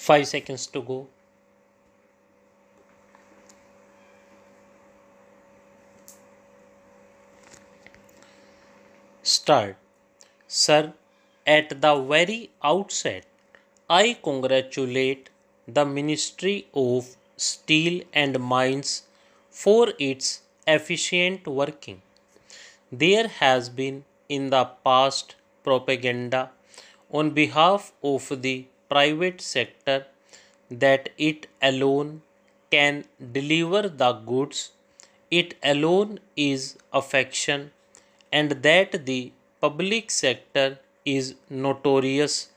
5 seconds to go. Start. Sir, at the very outset, I congratulate the Ministry of Steel and Mines for its efficient working. There has been in the past propaganda on behalf of the private sector that it alone can deliver the goods, it alone is affection, and that the public sector is notorious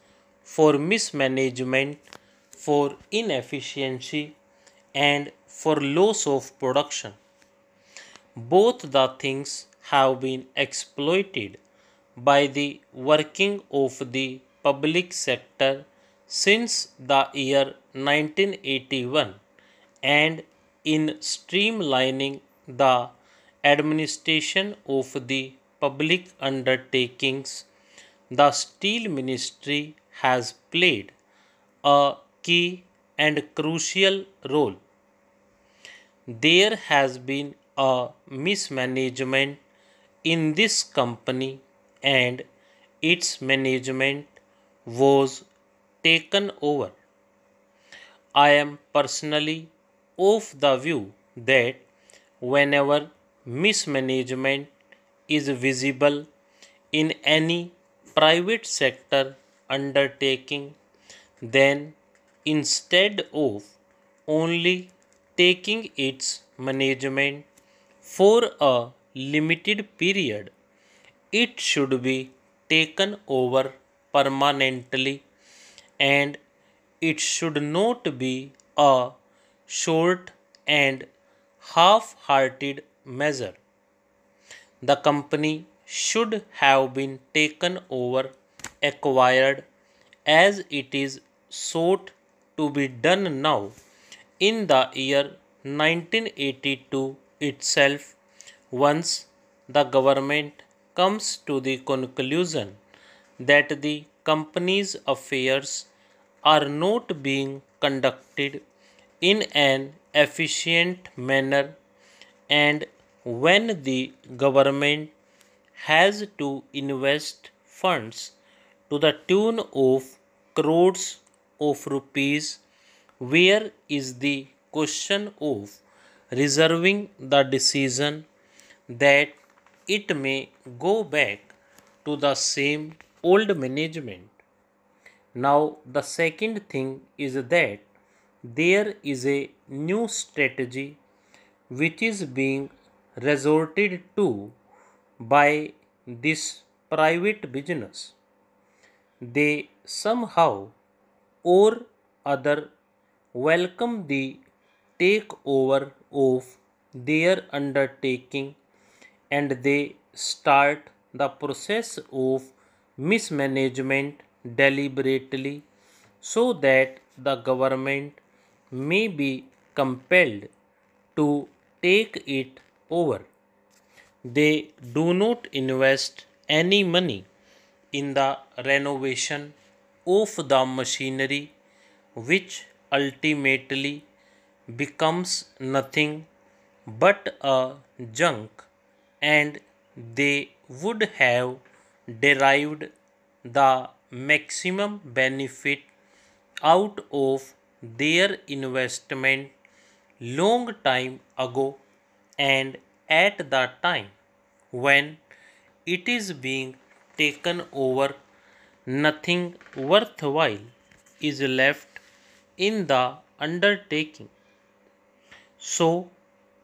for mismanagement, for inefficiency, and for loss of production. Both the things have been exploited by the working of the public sector since the year 1981, and in streamlining the administration of the public undertakings, the Steel Ministry has played a key and crucial role. There has been a mismanagement in this company, and its management was taken over. I am personally of the view that whenever mismanagement is visible in any private sector undertaking, then instead of only taking its management for a limited period, it should be taken over permanently, and it should not be a short and half hearted measure. The company should have been taken over, acquired, as it is sought to be done now in the year 1982 itself, once the government comes to the conclusion that the company's affairs are not being conducted in an efficient manner, and when the government has to invest funds to the tune of crores of rupees, where is the question of reserving the decision that it may go back to the same old management? Now, the second thing is that there is a new strategy which is being resorted to by this private business. They somehow or other welcome the takeover of their undertaking, and they start the process of mismanagement deliberately so that the government may be compelled to take it over. They do not invest any money in the renovation of the machinery, which ultimately becomes nothing but a junk, and they would have derived the maximum benefit out of their investment long time ago, and at the time when it is being taken over, nothing worthwhile is left in the undertaking. So,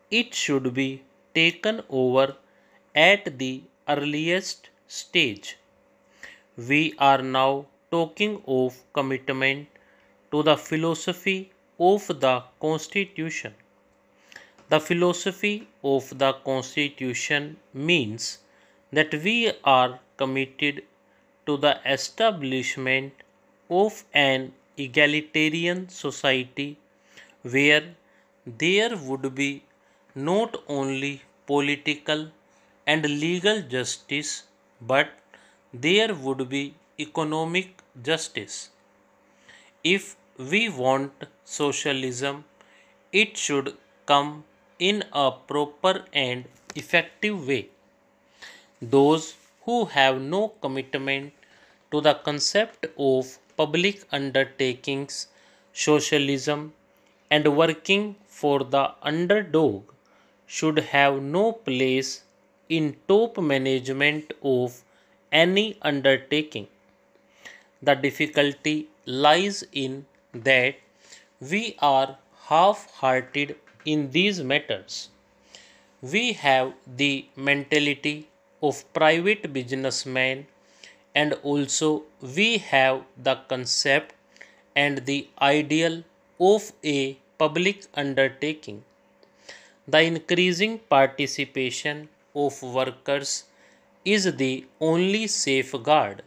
it should be taken over at the earliest stage. We are now talking of commitment to the philosophy of the Constitution. The philosophy of the Constitution means that we are committed to the establishment of an egalitarian society where there would be not only political and legal justice, but there would be economic justice. If we want socialism, it should come in a proper and effective way. Those who have no commitment to the concept of public undertakings, socialism, and working for the underdog should have no place in top management of any undertaking. The difficulty lies in that we are half hearted in these matters. We have the mentality of private businessmen, and also we have the concept and the ideal of a public undertaking. The increasing participation of workers is the only safeguard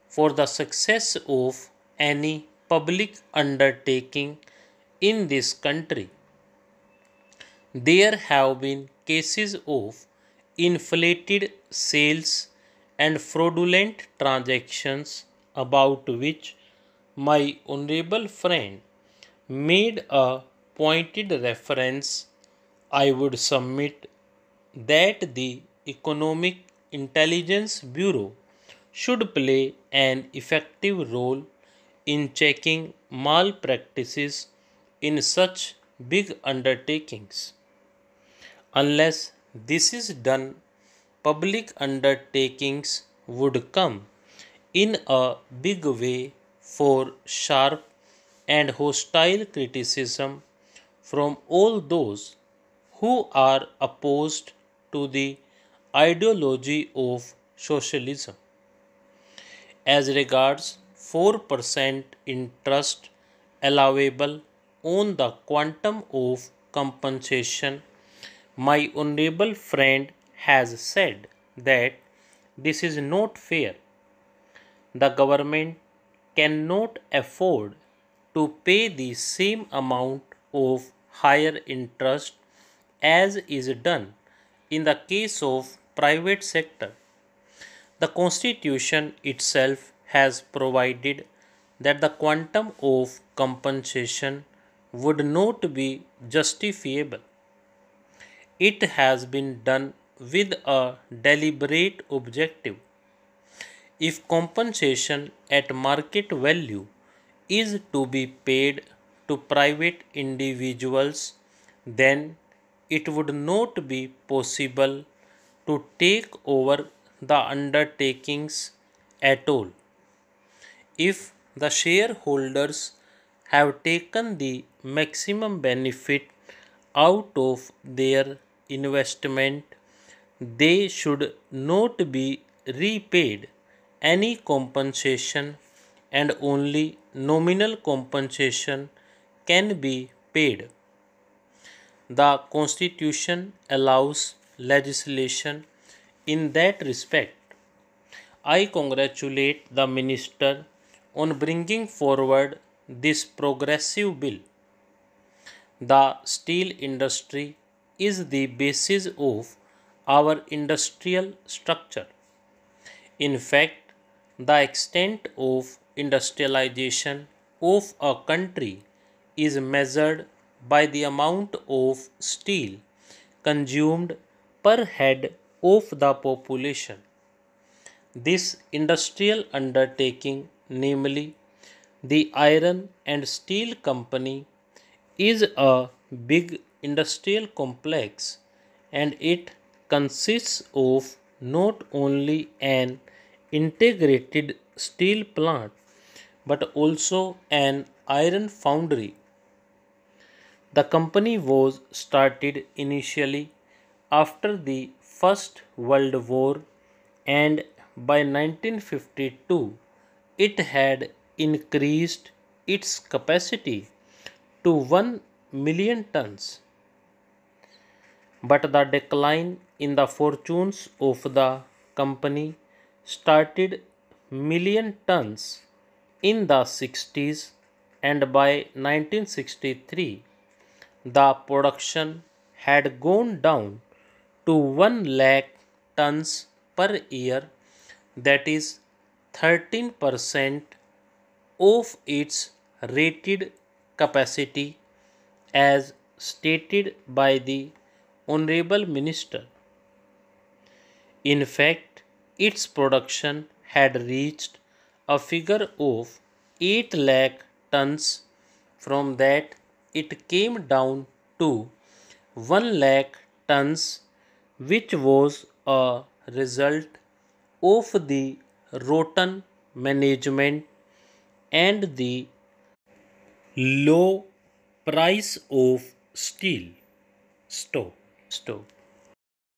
for the success of any public undertaking in this country. There have been cases of inflated sales and fraudulent transactions about which my honorable friend made a pointed reference. I would submit that the Economic Intelligence Bureau should play an effective role in checking malpractices in such big undertakings. Unless this is done, public undertakings would come in a big way for sharp and hostile criticism from all those who are opposed to the ideology of socialism. As regards 4% interest allowable on the quantum of compensation, my honorable friend has said that this is not fair. The government cannot afford to pay the same amount of higher interest as is done in the case of private sector. The constitution itself has provided that the quantum of compensation would not be justifiable. It has been done with a deliberate objective. If compensation at market value is to be paid to private individuals, then it would not be possible to take over the undertakings at all. If the shareholders have taken the maximum benefit out of their investment, they should not be repaid any compensation, and only nominal compensation can be paid. The Constitution allows legislation in that respect. I congratulate the Minister on bringing forward this progressive bill. The steel industry is the basis of our industrial structure. In fact, the extent of industrialization of a country is measured by the amount of steel consumed per head of the population. This industrial undertaking, namely the Iron and Steel Company, is a big industrial complex, and it consists of not only an integrated steel plant but also an iron foundry. The company was started initially after the First World War, and by 1952 it had increased its capacity to 1 million tons. But the decline in the fortunes of the company started million tons in the 60s, and by 1963 the production had gone down to 1 lakh tons per year, that is 13% of its rated capacity as stated by the Honorable Minister. In fact, its production had reached a figure of 8 lakh tons. From that, it came down to 1 lakh tons, which was a result of the rotten management and the low price of steel.